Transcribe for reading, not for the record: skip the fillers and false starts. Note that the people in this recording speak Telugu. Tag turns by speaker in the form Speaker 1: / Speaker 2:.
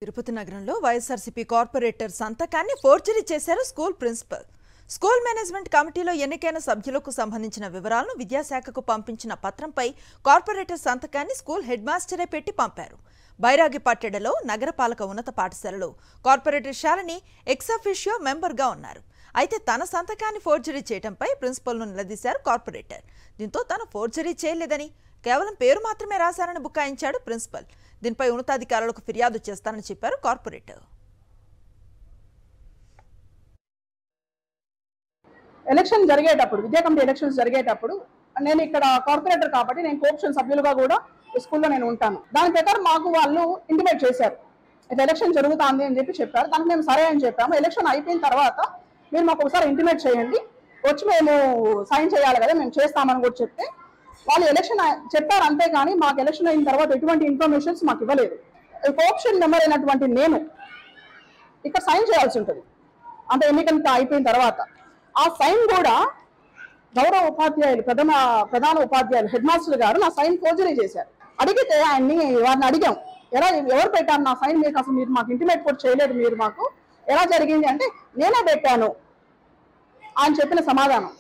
Speaker 1: తిరుపతి నగరంలో వైఎస్ఆర్సీపీ కార్పొరేటర్ సంతకాన్ని ఫోర్జరీ చేశారు స్కూల్ ప్రిన్సిపల్. స్కూల్ మేనేజ్మెంట్ కమిటీలో ఎన్నికైన సభ్యులకు సంబంధించిన వివరాలను విద్యాశాఖకు పంపించిన పత్రంపై కార్పొరేటర్ సంతకాన్ని స్కూల్ హెడ్ మాస్టరే పెట్టి పంపారు. బైరాగిపట్టెడలో నగరపాలక ఉన్నత పాఠశాలలో కార్పొరేటర్ శాలిని ఎక్స్ అఫిషియో మెంబర్గా ఉన్నారు. అయితే తన సంతకాన్ని ఫోర్జరీ చేయడంపై ప్రిన్సిపల్ను నిలదీశారు కార్పొరేటర్. దీంతో తాను ఫోర్జరీ చేయలేదని, కేవలం పేరు మాత్రమే రాశారని బుకాయించాడు ప్రిన్సిపల్. దీనిపై ఉన్నతాధికారులకు ఫిర్యాదు చేస్తానని చెప్పారు కార్పొరేటర్.
Speaker 2: ఎలక్షన్ జరిగేటప్పుడు, విద్యా కమిటీ ఎలక్షన్స్ జరిగేటప్పుడు నేను ఇక్కడ కార్పొరేటర్ కాబట్టి నేను కోఆప్షన్ సభ్యులుగా కూడా స్కూల్లో నేను ఉంటాను. దాని ప్రకారం మాకు వాళ్ళు ఇంటిమేట్ చేశారు, ఇట్లా ఎలక్షన్ జరుగుతుంది అని చెప్పారు. దానికి మేము సరే అని చెప్పాము. ఎలక్షన్ అయిపోయిన తర్వాత మీరు మాకు ఒకసారి ఇంటిమేట్ చేయండి, వచ్చి మేము సైన్ చేయాలి కదా, మేము చేస్తామని కూడా చెప్తే వాళ్ళు ఎలక్షన్ చెప్పారు. అంతేగాని మాకు ఎలక్షన్ అయిన తర్వాత ఎటువంటి ఇన్ఫర్మేషన్స్ మాకు ఇవ్వలేదు. కోఆప్షన్ మెంబర్ అయినటువంటి నేను ఇక్కడ సైన్ చేయాల్సి ఉంటుంది అంత ఎన్నికలు అయిపోయిన తర్వాత. ఆ సైన్ కూడా గౌరవ ఉపాధ్యాయులు, ప్రధాన ఉపాధ్యాయులు, హెడ్ మాస్టర్ గారు నా సైన్ ఫోర్జరీ చేశారు. అడిగితే వారిని అడిగాం, ఎవరు పెట్టారు నా సైన్, మీకు అసలు మీరు మాకు ఇంటిమేట్ కూడా చేయలేదు, మీరు మాకు ఎలా జరిగింది అంటే నేనే పెట్టాను అని చెప్పిన సమాధానం.